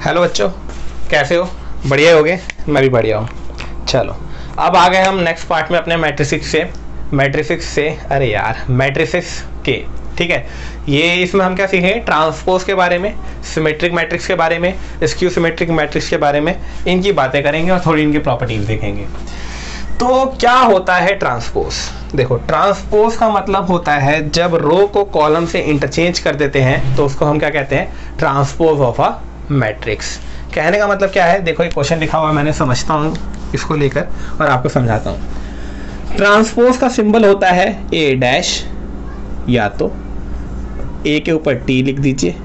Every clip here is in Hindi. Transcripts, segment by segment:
हेलो बच्चों, कैसे हो? बढ़िया हो गए? मैं भी बढ़िया हूँ। चलो अब आ गए हम नेक्स्ट पार्ट में अपने मैट्रिसेस के। ठीक है, ये इसमें हम क्या सीखेंगे? ट्रांसपोज के बारे में, सिमेट्रिक मैट्रिक्स के बारे में, स्क्यू सिमेट्रिक मैट्रिक्स के बारे में, इनकी बातें करेंगे और थोड़ी इनकी प्रॉपर्टीज देखेंगे। तो क्या होता है ट्रांसपोज? देखो, ट्रांसपोज का मतलब होता है जब रो को कॉलम से इंटरचेंज कर देते हैं तो उसको हम क्या कहते हैं? Transpose of a matrix. कहने का मतलब क्या है? देखो, एक क्वेश्चन लिखा हुआ है, मैंने समझता हूँ इसको लेकर और आपको समझाता हूँ। ट्रांसपोज का सिंबल होता है ए डैश, या तो ए के ऊपर टी लिख दीजिए,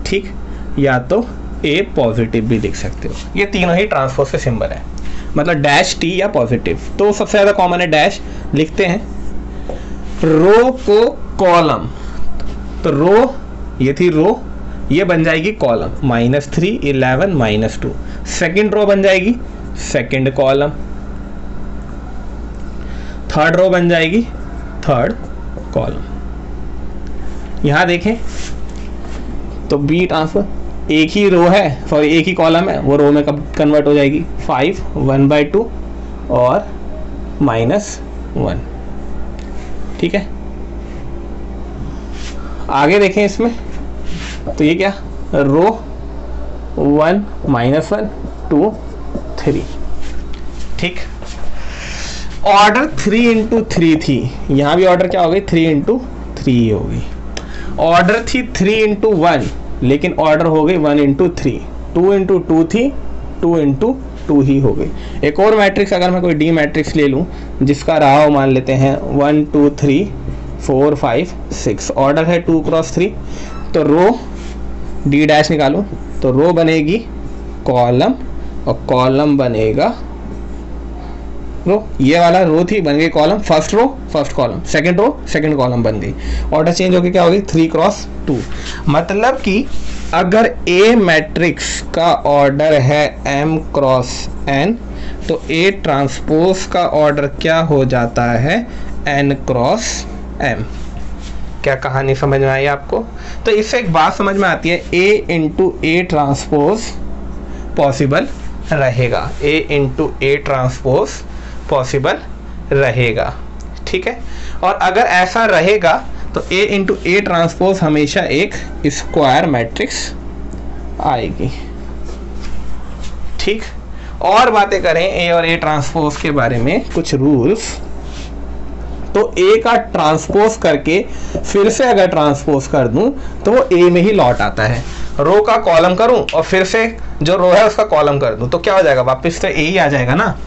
ठीक, या तो ए पॉजिटिव भी लिख सकते हो। ये तीनों ही ट्रांसपोज के सिंबल है, मतलब डैश, टी या पॉजिटिव। तो सबसे ज्यादा कॉमन है डैश। लिखते हैं रो को कॉलम, तो रो, ये थी रो, ये बन जाएगी कॉलम, -3, 11, -2। सेकंड रो बन जाएगी सेकंड कॉलम, थर्ड रो बन जाएगी थर्ड कॉलम। यहां देखें तो बी ट्रांसफर, एक ही रो है, सॉरी एक ही कॉलम है, वो रो में कब कन्वर्ट हो जाएगी? 5, 1/2 और -1। ठीक है, आगे देखें इसमें तो ये क्या? रो 1, -1, 2, 3। ठीक, ऑर्डर 3 × 3 थी, यहां भी ऑर्डर क्या हो गई? 3 × 3 हो गई। ऑर्डर थी 3 × 1, लेकिन ऑर्डर हो गई 1 × 3। 2 × 2 थी, 2 × 2 ही हो गई। एक और मैट्रिक्स, अगर मैं कोई डी मैट्रिक्स ले लूं जिसका रहा हो, मान लेते हैं 1, 2, 3, 4, 5, 6, ऑर्डर है 2 × 3, तो रो डी डैश निकालूं तो रो बनेगी कॉलम और कॉलम बनेगा रो। ये वाला रो थी, बन गई column, first row first column, second row second column बन गई। ऑर्डर चेंज होकर क्या होगी? 3 × 2। मतलब कि अगर ए मैट्रिक्स का ऑर्डर है m × n, तो ए ट्रांसपोज का ऑर्डर क्या हो जाता है? n × m। क्या कहानी समझ में आई आपको? तो इससे एक बात समझ में आती है, a × a ट्रांसपोज पॉसिबल रहेगा, a × a ट्रांसपोज पॉसिबल रहेगा। ठीक है, और अगर ऐसा रहेगा तो a × a ट्रांसपोज हमेशा एक स्क्वायर मैट्रिक्स आएगी। ठीक, और बातें करें a और a ट्रांसपोज के बारे में, कुछ रूल्स। तो a का ट्रांसपोज करके फिर से अगर ट्रांसपोज कर दूं तो वो a में ही लौट आता है। रो का कॉलम करूं और फिर से जो रो है उसका कॉलम कर दूं तो क्या हो जाएगा? वापस तो a ही आ जाएगा ना।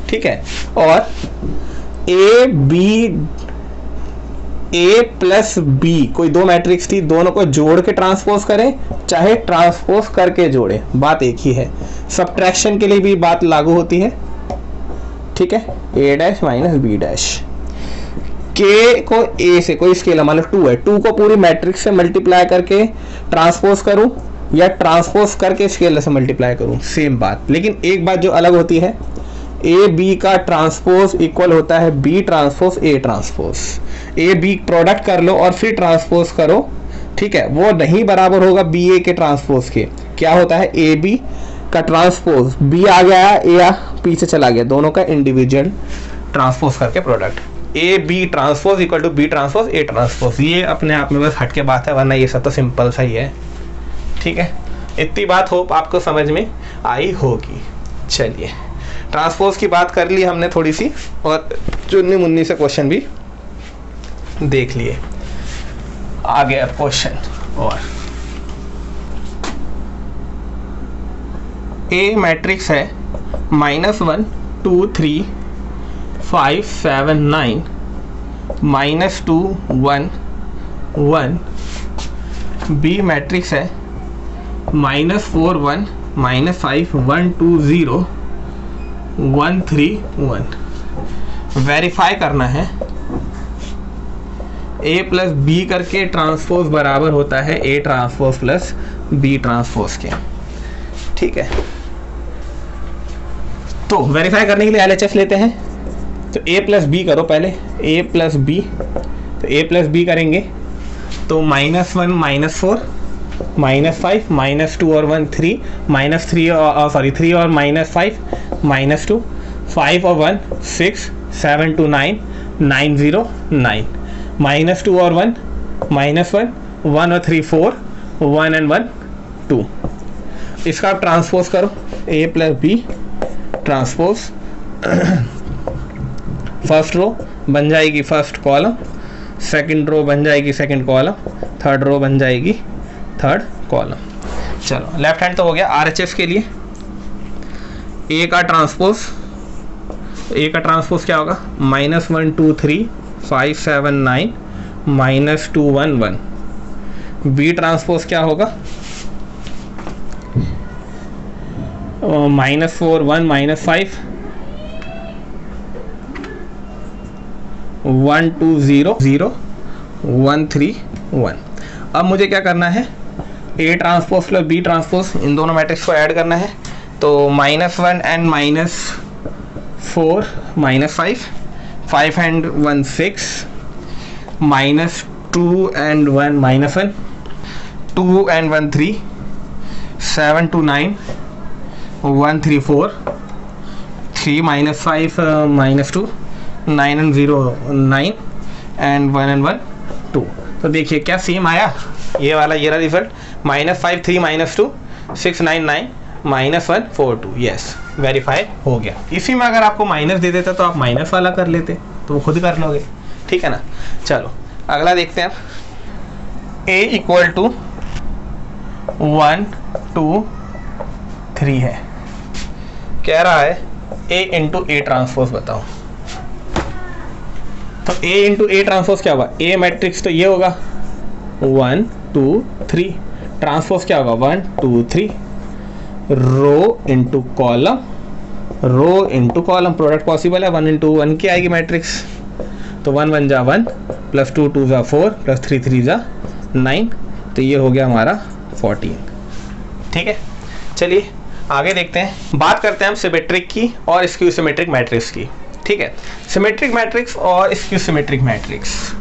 ठीक है, और a प्लस b, कोई दो मैट्रिक्स थी, दोनों को जोड़ के ट्रांसपोज करें चाहे ट्रांसपोज करके जोड़े, बात एक ही है। सब्ट्रैक्शन के लिए भी बात लागू होती है। ठीक है, a dash -b dash, k को a से, कोई स्केलर मान लो 2 है, 2 को पूरी मैट्रिक्स से मल्टीप्लाई करके ट्रांसपोज करूं या ट्रांसपोज करके स्केलर से मल्टीप्लाई करूं, सेम बात। लेकिन एक बात जो अलग होती है, ए बी का ट्रांसपोज इक्वल होता है B transpose A transpose. A B product कर लो और फिर ट्रांसपोज करो, ठीक है, वो नहीं बराबर होगा बी ए के ट्रांसपोज के। क्या होता है? ए बी का ट्रांसपोज, बी आ गया, ए पीछे चला गया, दोनों का इंडिविजुअल ट्रांसपोज करके product. A B transpose equal to B transpose A transpose. ये अपने आप में बस हटके बात है, वरना ये सब तो सिंपल सा ही है। ठीक है, इतनी बात होप आपको समझ में आई होगी। चलिए, ट्रांसपोज की बात कर ली हमने थोड़ी सी, और चुन्नी मुन्नी से क्वेश्चन भी देख लिए। आगे अब क्वेश्चन, और ए मैट्रिक्स है -1, 2, 3, 5, 7, 9, -2, 1, 1। बी मैट्रिक्स है -4, 1, -5, 1, 2, 0, 1, 3, 1। वेरीफाई करना है, a प्लस बी करके ट्रांसपोज बराबर होता है a transpose plus b transpose के। ठीक है, तो वेरीफाई करने के लिए LHS लेते हैं। तो a प्लस बी करो पहले, a प्लस बी, तो a प्लस बी करेंगे तो -1, -4, -5 -2 और 1 3 -3 और सॉरी 3 और -5 -2 5 और 1 6 7 2 9 9 0 9 -2 और 1 -1 1 और 3 4 1 and 1 2। इसका आप ट्रांसपोज करो, a plus B transpose first row बन जाएगी फर्स्ट कॉलम, सेकंड रो बन जाएगी सेकंड कॉलम, थर्ड रो बन जाएगी थर्ड कॉलम। चलो लेफ्ट हैंड तो हो गया। RHS के लिए a का ट्रांसपोज क्या होगा? -1 2 3 5 7 9 -2 1 1। बी ट्रांसपोज क्या होगा? -4 1 -5 1 2 0 0 1 3 1। अब मुझे क्या करना है? A transpose plus B transpose, इन दोनों मैट्रिक्स को ऐड करना है। तो -1 and -4 -5 5 and 1 6 -2 and 1 -1 2 and 1 3 7 2 9 1 3 4 3 -5 -2 9 and 0 9 and 1 and 1 2। तो देखिए क्या सेम आया, ये वाला ये रहा रिजल्ट, -5 3 -2 6 9 9 -1 4 2। यस वेरीफाई हो गया। इसी में अगर आपको माइनस दे देता तो आप माइनस वाला कर लेते, तो वो खुद कर लोगे, ठीक है ना। चलो अगला देखते हैं। a इक्वल टू 1 2 3 है, कह रहा है a इंटू ए ट्रांसपोज बताओ। तो a इंटू ए ट्रांसपोज क्या होगा? a मैट्रिक्स तो ये होगा 1 2 3, ट्रांसपोज क्या होगा? 1 2 3, rho into column, rho into column, product possible है, 1 इंटू 1 की आएगी मैट्रिक्स। तो 1 1 जा 1 प्लस 2 2 जा 4 प्लस 3 3 जा 9, तो ये हो गया हमारा 14। ठीक है, चलिए आगे देखते हैं। बात करते हैं हम सिमेट्रिक की और स्क्यू सिमेट्रिक मैट्रिक्स की। ठीक है, सिमेट्रिक मैट्रिक्स और skew symmetric matrix.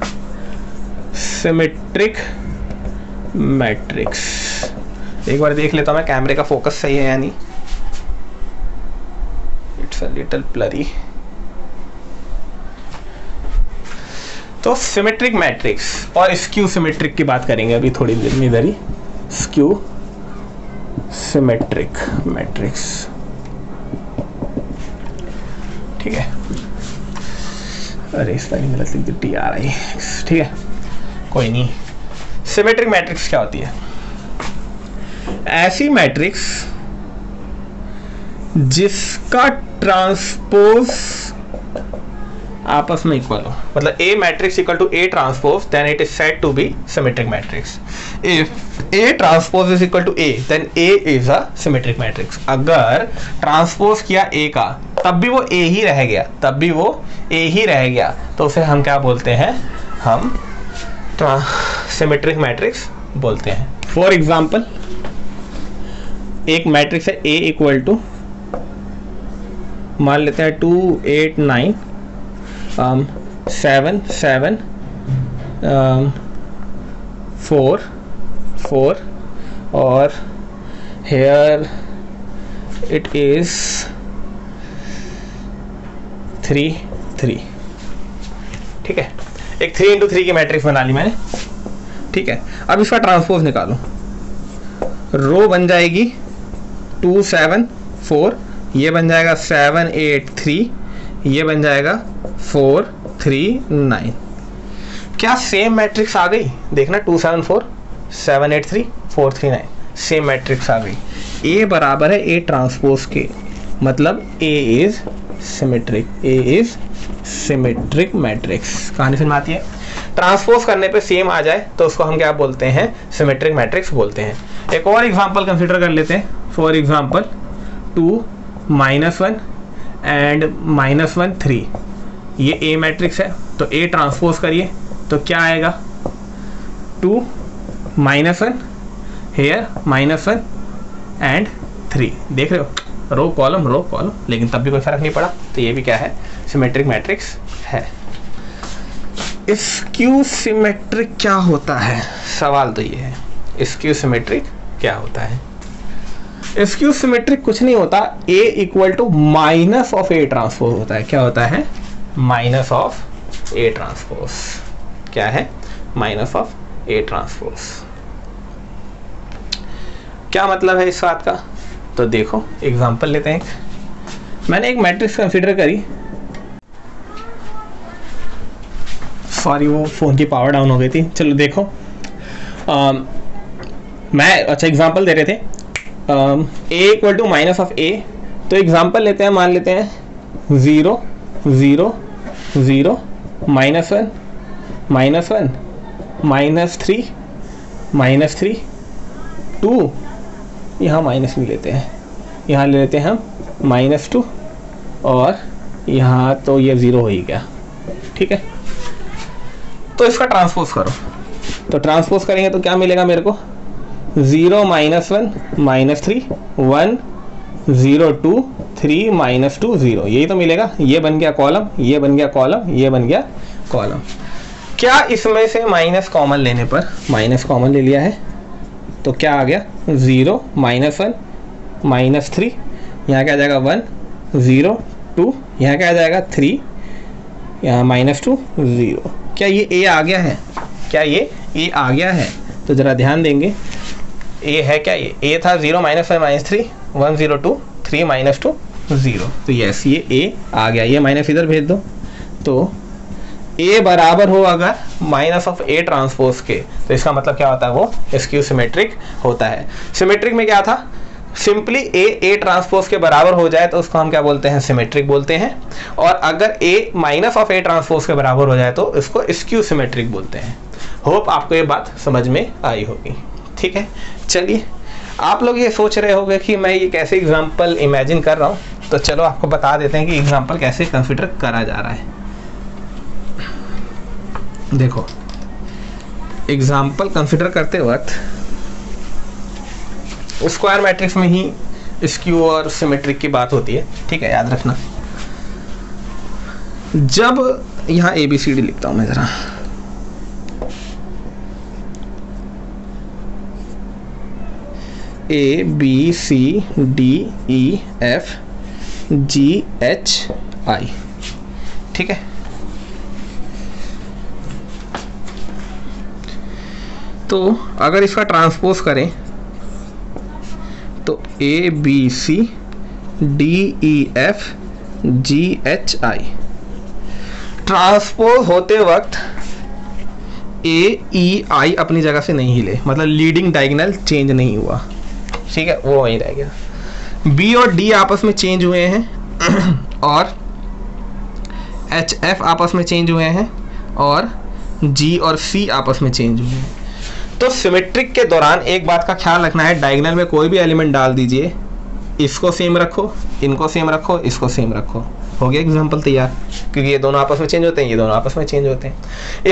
Symmetric matrix एक बार देख लेता हूँ मैं कैमरे का फोकस सही है या नहीं। It's a little blurry. तो सिमेट्रिक मैट्रिक्स और स्क्यू सिमेट्रिक की बात करेंगे अभी थोड़ी देर में इधर ही। स्क्यू सिमेट्रिक मैट्रिक्स, ठीक है। अरे इस पर गलत लिख दी TRI, ठीक है कोई नहीं। सिमेट्रिक मैट्रिक्स क्या होती है? ऐसी मैट्रिक्स जिसका ट्रांसपोज आपस में इक्वल हो, मतलब A matrix equal to A transpose, then it is said to be symmetric matrix. If A transpose is equal to A, then A is a symmetric matrix. अगर ट्रांसपोज किया A का तब भी वो A ही रह गया, तब भी वो A ही रह गया, तो उसे हम क्या बोलते हैं? हम सिमेट्रिक मैट्रिक्स बोलते हैं। फॉर एग्जाम्पल एक मैट्रिक्स है A इक्वल टू, मान लेते हैं 2 8 9 7 7 4 4 और here it is 3 3। ठीक है, एक 3 इंटू 3 की मैट्रिक्स बना ली मैंने। ठीक है, अब इसका ट्रांसपोज निकालो। रो बन जाएगी 2 7 4, ये बन जाएगा 7 8 3, ये बन जाएगा 4 3 9। क्या सेम मैट्रिक्स आ गई? देखना 2 7 4 7 8 3 4 3 9, सेम मैट्रिक्स आ गई। A बराबर है A ट्रांसपोज के, मतलब A is symmetric, A is symmetric matrix. कहानी समझ में आती है? ट्रांसपोज करने पे सेम आ जाए तो उसको हम क्या बोलते हैं? सिमेट्रिक मैट्रिक्स बोलते हैं। एक और एग्जांपल कंसीडर कर लेते हैं। फॉर एग्जांपल 2 -1 एंड -1 3, ये A मैट्रिक्स है, तो A ट्रांसपोज करिए तो क्या आएगा? 2 -1 हेयर -1 एंड 3। देख रहे हो, रो कॉलम, लेकिन तब भी कोई फर्क नहीं पड़ा, तो ये भी क्या है? सिमेट्रिक मैट्रिक्स है। स्क्यू सिमेट्रिक क्या होता है? सवाल तो ये है, स्क्यू सिमेट्रिक क्या होता है। स्क्यू सिमेट्रिक कुछ नहीं होता, A equal to minus of A transpose होता है। क्या होता है? Minus of A transpose. क्या है? Minus of A transpose. क्या मतलब है इस बात का? तो देखो एग्जांपल लेते हैं। मैंने एक मैट्रिक्स कंसीडर करी, सॉरी वो फ़ोन की पावर डाउन हो गई थी। चलो देखो, मैं अच्छा एग्जांपल दे रहे थे A equal to minus of A। तो एग्जांपल लेते हैं, मान लेते हैं 0 0 0 -1 -1 -3 -3 2, यहाँ माइनस भी लेते हैं, यहाँ ले लेते हैं हम -2 और यहाँ तो ये 0 हो ही गया। ठीक है, तो इसका ट्रांसपोज करो। तो ट्रांसपोज करेंगे तो क्या मिलेगा मेरे को? 0 -1 -3 1 0 2 3 -2 0, यही तो मिलेगा। ये बन गया कॉलम, ये बन गया कॉलम, ये बन गया कॉलम। क्या इसमें से माइनस कॉमन लेने पर, माइनस कॉमन ले लिया है तो क्या आ गया? 0 -1 -3, यहाँ क्या आ जाएगा 1 0 2, यहाँ क्या आ जाएगा 3, यहाँ -2 0। क्या ये A आ गया है? क्या ये A आ गया है? तो ज़रा ध्यान देंगे, A है क्या? ये A था 0 -1 -3 1 0 2 3 -2 0। तो यस, ये A आ गया। ये माइनस इधर भेज दो। तो A बराबर हो अगर माइनस ऑफ A ट्रांसपोज के, तो इसका मतलब क्या होता है? वो स्क्यू सिमेट्रिक होता है। सिमेट्रिक में क्या था? सिंपली A ट्रांसपोज के बराबर हो जाए तो उसको हम क्या बोलते हैं? सिमेट्रिक बोलते हैं। और अगर A minus of A transpose के बराबर हो जाए तो इसको स्क्यू सिमेट्रिक बोलते हैं। होप आपको ये बात समझ में आई होगी। ठीक है, चलिए आप लोग ये सोच रहे होंगे कि मैं ये कैसे एग्जाम्पल इमेजिन कर रहा हूँ, तो चलो आपको बता देते हैं कि एग्जाम्पल कैसे कंसिडर करा जा रहा है। देखो एग्जाम्पल कंसिडर करते वक्त स्क्वायर मैट्रिक्स में ही स्क्यू और सिमेट्रिक की बात होती है। ठीक है, याद रखना। जब यहाँ ABCD लिखता हूं मैं जरा, ABCDEFGHI, ठीक है। तो अगर इसका ट्रांसपोज करें तो ABCDEFGHI ट्रांसपोज होते वक्त AEI अपनी जगह से नहीं हिले, मतलब लीडिंग डायगोनल चेंज नहीं हुआ। ठीक है, वो वहीं रह गया। B और D आपस में चेंज हुए हैं और HF आपस में चेंज हुए हैं और G और C आपस में चेंज हुए हैं। तो सिमेट्रिक के दौरान एक बात का ख्याल रखना है, डायगोनल में कोई भी एलिमेंट डाल दीजिए, इसको सेम रखो, इनको सेम रखो, इसको सेम रखो, हो गया एग्जांपल तैयार। क्योंकि ये दोनों आपस में चेंज होते हैं, ये दोनों आपस में चेंज होते हैं।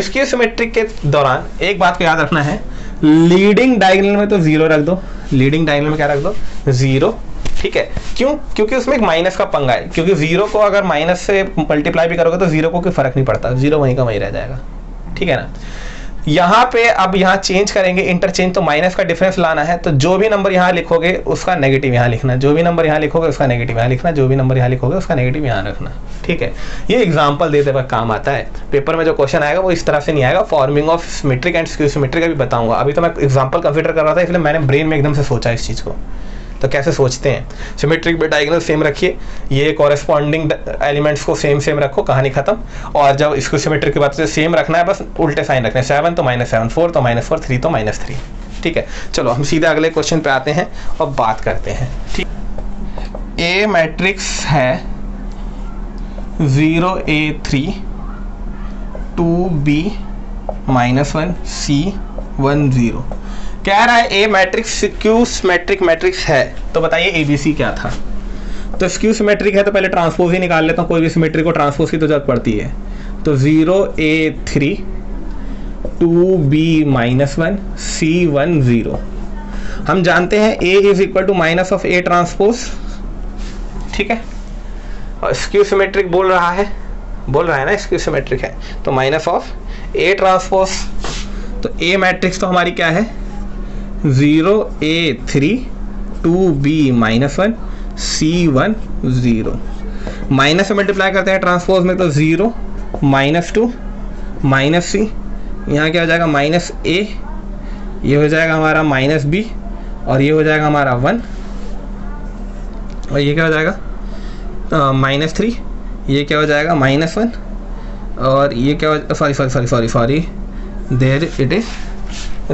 स्क्यू सिमेट्रिक के दौरान एक बात को याद रखना है, लीडिंग डायगोनल में तो 0 रख दो, लीडिंग डायगोनल में क्या रख दो? 0। ठीक है, क्यों? क्योंकि उसमें एक माइनस का पंगा है, क्योंकि 0 को अगर माइनस से मल्टीप्लाई भी करोगे तो 0 को कोई फर्क नहीं पड़ता, 0 वहीं का वहीं रह जाएगा। ठीक है ना। यहाँ पे अब यहाँ चेंज करेंगे, इंटरचेंज, तो माइनस का डिफरेंस लाना है, तो जो भी नंबर यहाँ लिखोगे उसका नेगेटिव यहाँ लिखना, जो भी नंबर यहाँ लिखोगे उसका नेगेटिव यहाँ लिखना, जो भी नंबर यहाँ लिखोगे उसका नेगेटिव यहाँ रखना। ठीक है, ये एग्जांपल देते वक्त काम आता है। पेपर में जो क्वेश्चन आएगा वो इस तरह से नहीं आएगा। Forming of symmetric and skew symmetric अभी बताऊंगा। अभी तो मैं एग्जाम्पल कंसिडर कर रहा था, इसलिए मैंने ब्रेन में एकदम से सोचा इस चीज़ को। तो कैसे सोचते हैं? सिमेट्रिक में डायगोनल सेम रखिए, ये कॉरेस्पॉन्डिंग एलिमेंट्स को सेम सेम रखो, कहानी खत्म। और जब इसको सिमेट्रिक की बात से सेम रखना है, बस उल्टे साइन रखने, 7 तो -7, 4 तो -4, 3 तो -3। ठीक है, चलो हम सीधे अगले क्वेश्चन पे आते हैं और बात करते हैं। ठीक, ए मैट्रिक्स है 0A3 2B -1 C1 0। कह रहा है ए मैट्रिक्स स्क्यू सिमेट्रिक मैट्रिक्स है, तो बताइए ABC क्या था? तो स्क्यू सिमेट्रिक है तो पहले ट्रांसपोज ही निकाल लेता हूँ, कोई भी सिमेट्रिक को ट्रांसपोज की तो जरूरत पड़ती है। तो 0A3 2B -1 C1 0। हम जानते हैं A is equal to minus of A transpose. ठीक है, और स्क्यू सिमेट्रिक बोल रहा है ना, स्क्यू सिमेट्रिक है तो माइनस ऑफ A ट्रांसपोज। तो A मैट्रिक्स तो हमारी क्या है? 0A3 2B -1 C1 0। माइनस से मल्टीप्लाई करते हैं ट्रांसपोज में तो 0 -2 -C, यहाँ क्या हो जाएगा -A, ये हो जाएगा हमारा -B, और ये हो जाएगा हमारा 1, और ये क्या हो जाएगा -3, ये क्या हो जाएगा -1, और ये क्या हो, सॉरी देयर इट इज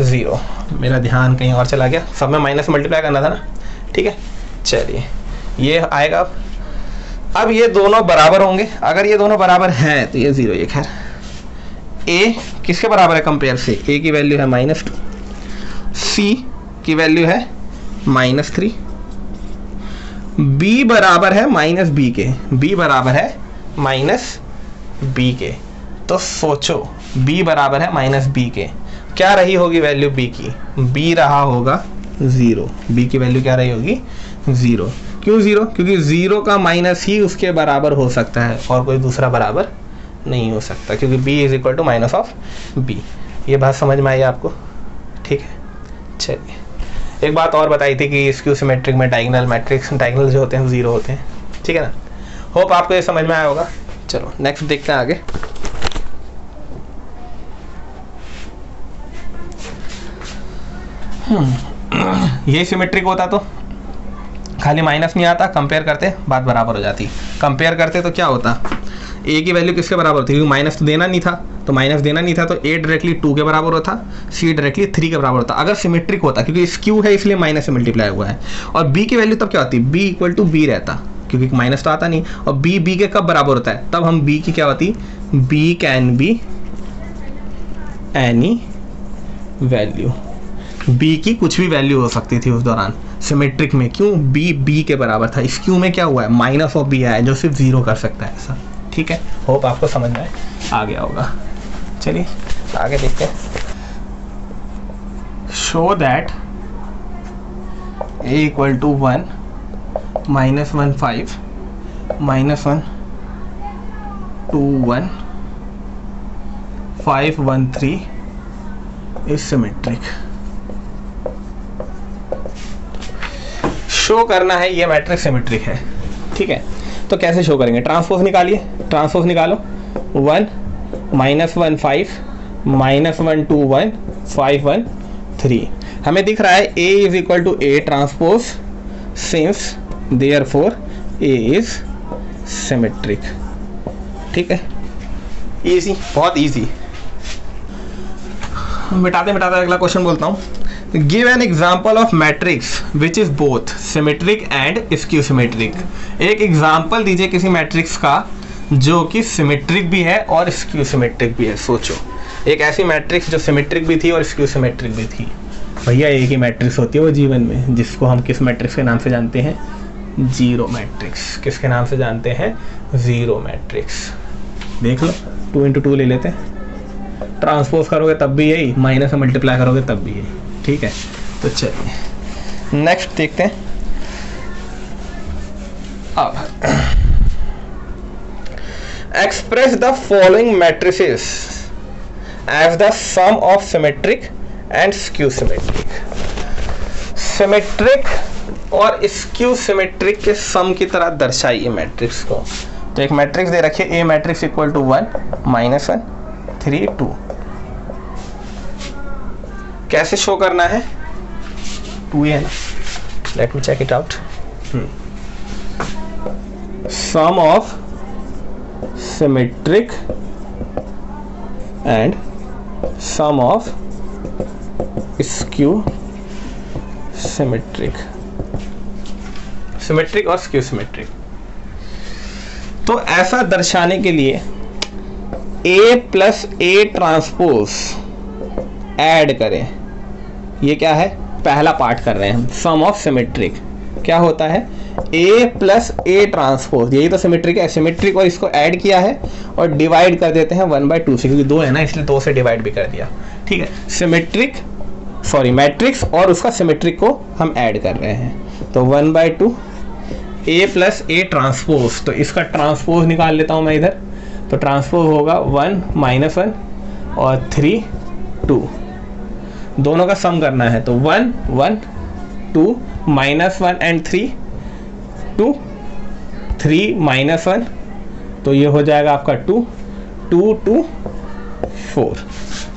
0। मेरा ध्यान कहीं और चला गया, सब में माइनस मल्टीप्लाई करना था ना, ठीक है। चलिए ये आएगा। अब ये दोनों बराबर होंगे, अगर ये दोनों बराबर हैं तो ये 0, ये खैर a किसके बराबर है कंपेयर से, a की वैल्यू है -2, c की वैल्यू है -3, b बराबर है -b के, b बराबर है -b के। तो सोचो b बराबर है -b के, क्या रही होगी वैल्यू b की, b रहा होगा 0, b की वैल्यू क्या रही होगी 0। क्यों 0? क्योंकि 0 का माइनस ही उसके बराबर हो सकता है और कोई दूसरा बराबर नहीं हो सकता, क्योंकि b is equal to minus of b। ये बात समझ में आई आपको? ठीक है। चलिए एक बात और बताई थी कि स्क्यू सिमेट्रिक में डायगोनल मैट्रिक्स, डायगोनल जो होते हैं 0 होते हैं, ठीक है ना। होप आपको ये समझ में आया होगा। चलो नेक्स्ट देखते हैं आगे। ये सिमेट्रिक होता तो खाली माइनस नहीं आता, कंपेयर करते बात बराबर हो जाती। कंपेयर करते तो क्या होता, a की वैल्यू किसके बराबर होती, क्योंकि माइनस तो देना नहीं था, तो माइनस देना नहीं था तो a डायरेक्टली 2 के बराबर होता, c डायरेक्टली 3 के बराबर होता। अगर सिमेट्रिक होता, क्योंकि स्क्यू है इसलिए माइनस से मल्टीप्लाई हुआ है, और b की वैल्यू तब क्या होती, b इक्वल टू b रहता, क्योंकि माइनस तो आता नहीं, और b के कब बराबर होता है, तब हम b की क्या होती, b can be any value, b की कुछ भी वैल्यू हो सकती थी उस दौरान सिमेट्रिक में। क्यों, b के बराबर था। स्क्यू में क्या हुआ है, माइनस ऑफ b आया जो सिर्फ 0 कर सकता है ऐसा, ठीक है। होप आपको समझ में आ गया होगा। चलिए आगे देखते हैं। Show that a equal to 1 -1 5 -1 2 1 5 1 3 is symmetric. Show करना है ये मैट्रिक्स सिमेट्रिक है, ठीक है। तो कैसे शो करेंगे, ट्रांसपोज निकालिए, ट्रांसपोज निकालो। 1 -1 5 -1 2 1 5 1 3। हमें दिख रहा है a is equal to a transpose since therefore a is symmetric, ठीक है। इजी, बहुत इजी। मिटाते अगला क्वेश्चन बोलता हूँ। Give an example of matrix which is both symmetric and skew symmetric. एक एग्जाम्पल दीजिए किसी मैट्रिक्स का जो कि सिमेट्रिक भी है और स्क्यू सिमेट्रिक भी है। सोचो एक ऐसी मैट्रिक्स जो सिमेट्रिक भी थी और स्क्यू सिमेट्रिक भी थी। भैया एक ही मैट्रिक्स होती है वो जीवन में, जिसको हम किस मैट्रिक्स के नाम से जानते हैं, जीरो मैट्रिक्स। किसके नाम से जानते हैं, जीरो मैट्रिक्स। देख लो 2 into 2 ले लेते हैं, ट्रांसपोज करोगे तब भी यही, माइनस से मल्टीप्लाई करोगे तब भी यही, ठीक है। तो चलिए नेक्स्ट देखते हैं। अब express the following matrices as the sum of symmetric and skew symmetric. Symmetric और स्क्यू सिमेट्रिक के सम की तरह दर्शाइए मैट्रिक्स को। तो एक मैट्रिक्स दे रखिए, ए मैट्रिक्स इक्वल टू 1 -1 3 2। कैसे शो करना है, 2 है ना, let me check it out. Sum of symmetric and sum of skew symmetric. Symmetric और स्क्यू सिमेट्रिक। तो ऐसा दर्शाने के लिए a plus a transpose add करें। ये क्या है, पहला पार्ट कर रहे हैं हम। सम ऑफ सिमेट्रिक क्या होता है, a प्लस a ट्रांसपोज, यही तो सिमेट्रिक है। सिमेट्रिक और इसको ऐड किया है और डिवाइड कर देते हैं 1/2 से, क्योंकि 2 है ना इसलिए 2 से डिवाइड भी कर दिया, ठीक है। सिमेट्रिक सॉरी मैट्रिक्स और उसका सिमेट्रिक को हम ऐड कर रहे हैं। तो 1/2 a प्लस a ट्रांसपोज। तो इसका ट्रांसपोज निकाल लेता हूं मैं इधर। तो ट्रांसपोज होगा 1 -1 और 3 2। दोनों का सम करना है, तो 1 1 2 -1 एंड 3 2 3 -1, तो ये हो जाएगा आपका 2 2 2 4,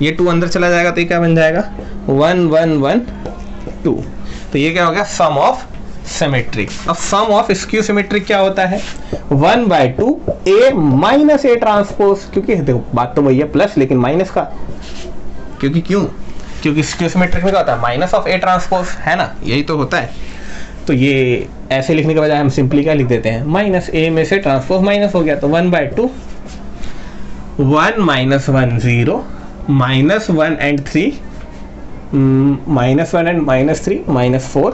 ये 2 अंदर चला जाएगा तो ये क्या बन जाएगा 1 1 1 2, तो ये क्या हो गया सम ऑफ सिमेट्रिक। अब सम ऑफ स्क्यू सिमेट्रिक क्या होता है 1/2 A माइनस A ट्रांसपोज, क्योंकि देखो बात तो वही है प्लस लेकिन माइनस का, क्योंकि स्क्यू सिमेट्रिक में क्या होता है माइनस ऑफ A ट्रांसपोज, है ना, यही तो होता है। तो ये ऐसे लिखने के बजाय हम सिंपली क्या लिख देते हैं माइनस A में से ट्रांसपोज माइनस हो गया, तो 1/2 1 -1 0 -1 एंड 3 -1 एंड -3 -4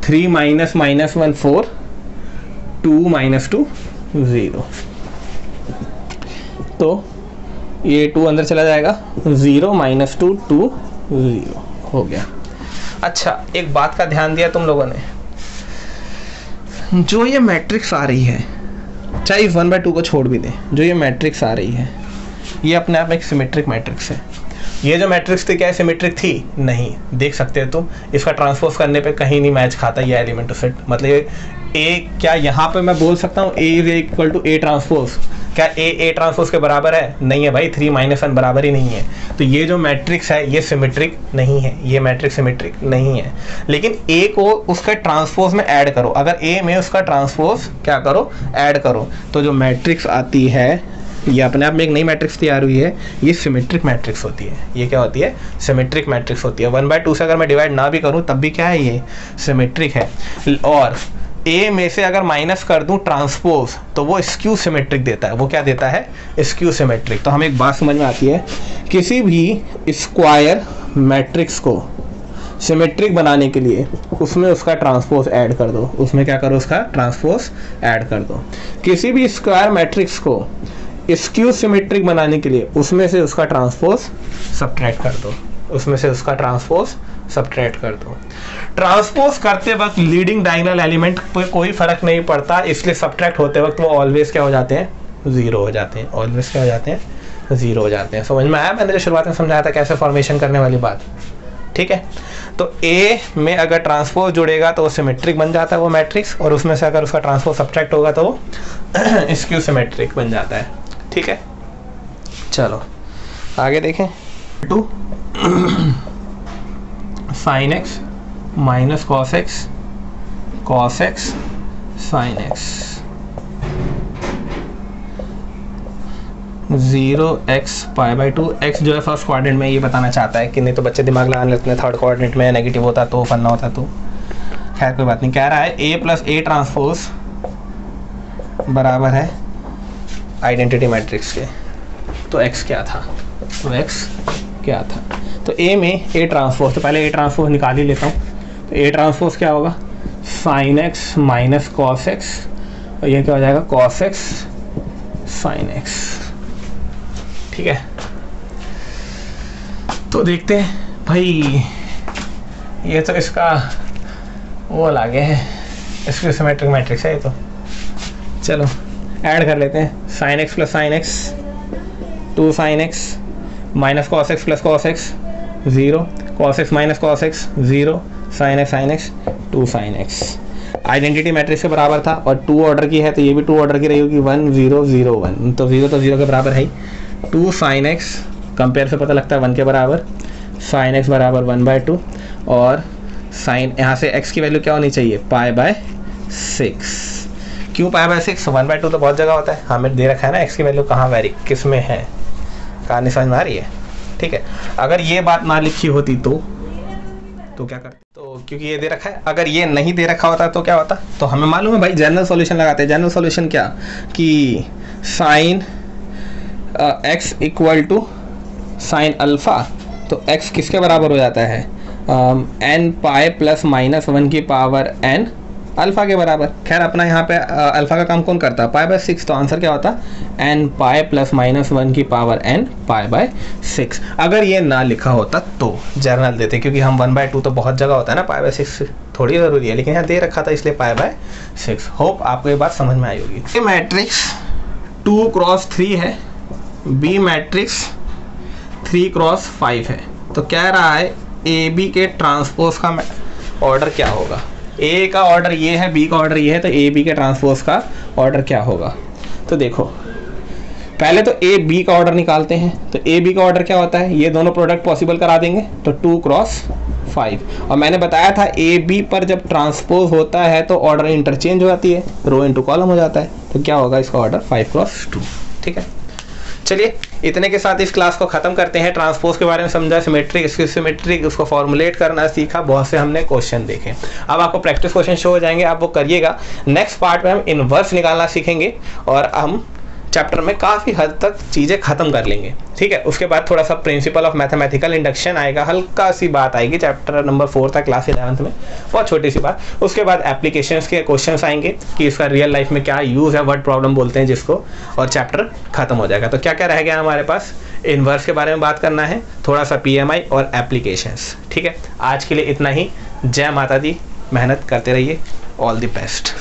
3 -1 4 2 -2 0, तो ये 2 अंदर चला जाएगा 0 -2 2 0 हो गया। अच्छा एक बात का ध्यान दिया तुम लोगों ने, जो ये मैट्रिक्स आ रही है, चाहे इस 1/2 को छोड़ भी दें, जो ये मैट्रिक्स आ रही है ये अपने आप में एक सिमेट्रिक मैट्रिक्स है। ये जो मैट्रिक्स थी क्या है सिमेट्रिक थी? नहीं, देख सकते हो तुम इसका ट्रांसपोज करने पे कहीं नहीं मैच खाता ये एलिमेंट टू सेट, मतलब ए क्या यहाँ पे मैं बोल सकता हूँ A is equal to A transpose, क्या A ट्रांसपोज के बराबर है? नहीं है भाई, 3 -1 बराबर ही नहीं है। तो ये जो मैट्रिक्स है ये सिमेट्रिक नहीं है, ये मैट्रिक्स सिमेट्रिक नहीं है। लेकिन A को उसका ट्रांसपोज में ऐड करो, अगर A में उसका ट्रांसपोज क्या करो ऐड करो, तो जो मैट्रिक्स आती है ये अपने आप में एक नई मैट्रिक्स तैयार हुई है, ये सिमेट्रिक मैट्रिक्स होती है। ये क्या होती है? सिमेट्रिक मैट्रिक्स होती है। 1/2 से अगर मैं डिवाइड ना भी करूँ तब भी क्या है ये सिमेट्रिक है। और A में से अगर माइनस कर दूं ट्रांसपोज तो वो स्क्यू सिमेट्रिक देता है। वो क्या देता है? Skew symmetric. तो हमें एक बात समझ में आती है, किसी भी स्क्वायर मैट्रिक्स को सिमेट्रिक बनाने के लिए उसमें उसका ट्रांसपोज ऐड कर दो। उसमें क्या करो? उसका ट्रांसपोज ऐड कर दो। किसी भी स्क्वायर मैट्रिक्स को स्क्यू सिमेट्रिक बनाने के लिए उसमें से उसका ट्रांसपोज सब्ट्रैक्ट कर दो। उसमें से उसका ट्रांसपोज सब्ट्रैक्ट कर दो। ट्रांसपोज करते वक्त लीडिंग डायगोनल एलिमेंट पे कोई फर्क नहीं पड़ता, इसलिए सब्ट्रैक्ट होते वक्त वो ऑलवेज क्या हो जाते हैं? जीरो हो जाते हैं। ऑलवेज क्या हो जाते हैं? जीरो हो जाते हैं। समझ में आया? मैंने जो शुरुआत में समझाया था कैसे फॉर्मेशन करने वाली बात, ठीक है। तो A में अगर ट्रांसपोज जुड़ेगा तो वो सिमेट्रिक बन जाता है वो मैट्रिक्स, और उसमें से अगर उसका ट्रांसपोज सब्ट्रैक्ट होगा तो वो स्क्यू सिमेट्रिक बन जाता है, ठीक है। चलो आगे देखें। 2 sin x minus cos x sin x 0x π/2। x जो है फर्स्ट क्वाड्रेंट में, ये बताना चाहता है कि नहीं तो बच्चे दिमाग लगा लेते हैं थर्ड क्वाड्रेंट में नेगेटिव होता तो फन ना होता, तो खैर कोई बात नहीं। कह रहा है A + A ट्रांसपोज बराबर है आइडेंटिटी मैट्रिक्स के। तो x क्या था? तो A में A ट्रांसपोज, तो पहले A ट्रांसपोज निकाल ही लेता हूँ। तो A ट्रांसपोज क्या होगा? sin x minus cos x, और ये क्या हो जाएगा? cos x sin x, ठीक है। तो देखते हैं भाई, ये तो इसका वो लागे है, इसकी सिमेट्रिक मैट्रिक्स है ये तो। चलो ऐड कर लेते हैं। sin x + sin x 2 sin x minus cos x + cos x 0, cos x minus cos x 0, sin x 2 sin x। Identity matrix के बराबर था और 2 ऑर्डर की है तो ये भी 2 ऑर्डर की रही होगी, 1 0 0 1, तो 0 तो 0 के बराबर है। 2 sin x कंपेयर से पता लगता है 1 के बराबर, sin x बराबर 1/2, और साइन यहाँ से x की वैल्यू क्या होनी चाहिए? π/6। क्यों π/6? 1/2 तो बहुत जगह होता है, हमें दे रखा है ना x की वैल्यू कहाँ वैरी किस में है, कहानी समझ में आ रही है, ठीक है। अगर ये बात ना लिखी होती तो क्या करते? तो क्योंकि ये दे रखा है, अगर ये नहीं दे रखा होता तो क्या होता? तो हमें मालूम है भाई, जनरल सॉल्यूशन लगाते हैं। जनरल सॉल्यूशन क्या कि साइन x = साइन अल्फा, तो x किसके बराबर हो जाता है? n π + -1 की पावर n अल्फा के बराबर। खैर अपना यहाँ पे अल्फा का काम कौन करता है? π/6, तो आंसर क्या होता? n π + -1 की पावर n π/6। अगर ये ना लिखा होता तो जर्नल देते, क्योंकि हम 1/2 तो बहुत जगह होता है ना, π/6 थोड़ी ज़रूरी है, लेकिन यहाँ दे रखा था इसलिए π/6। होप आपको ये बात समझ में आई होगी। ये मैट्रिक्स 2 × 3 है, बी मैट्रिक्स 3 × 5 है, तो कह रहा है ए बी के ट्रांसपोज का ऑर्डर क्या होगा। ए का ऑर्डर ये है, बी का ऑर्डर ये है, तो ए बी के ट्रांसपोज का ऑर्डर क्या होगा। तो देखो पहले तो ए बी का ऑर्डर निकालते हैं। तो ए बी का ऑर्डर क्या होता है, ये दोनों प्रोडक्ट पॉसिबल करा देंगे तो 2 × 5। और मैंने बताया था ए बी पर जब ट्रांसपोज होता है तो ऑर्डर इंटरचेंज हो जाती है, रो इनटू कॉलम हो जाता है। तो क्या होगा इसका ऑर्डर 5 × 2। ठीक है, चलिए इतने के साथ इस क्लास को खत्म करते हैं। ट्रांसपोज के बारे में समझा, सिमेट्रिक उसको फॉर्मुलेट करना सीखा, बहुत से हमने क्वेश्चन देखे। अब आपको प्रैक्टिस क्वेश्चन शो हो जाएंगे, आप वो करिएगा। नेक्स्ट पार्ट में हम इनवर्स निकालना सीखेंगे और हम चैप्टर में काफ़ी हद तक चीज़ें खत्म कर लेंगे। ठीक है, उसके बाद थोड़ा सा प्रिंसिपल ऑफ मैथमेटिकल इंडक्शन आएगा, हल्का सी बात आएगी, चैप्टर नंबर 4 था क्लास 11th में, बहुत छोटी सी बात। उसके बाद एप्लीकेशंस के क्वेश्चंस आएंगे कि इसका रियल लाइफ में क्या यूज़ है, वर्ड प्रॉब्लम बोलते हैं जिसको, और चैप्टर खत्म हो जाएगा। तो क्या क्या रह गया हमारे पास, इनवर्स के बारे में बात करना है, थोड़ा सा PMI और एप्लीकेशंस। ठीक है, आज के लिए इतना ही। जय माता दी, मेहनत करते रहिए, ऑल द बेस्ट।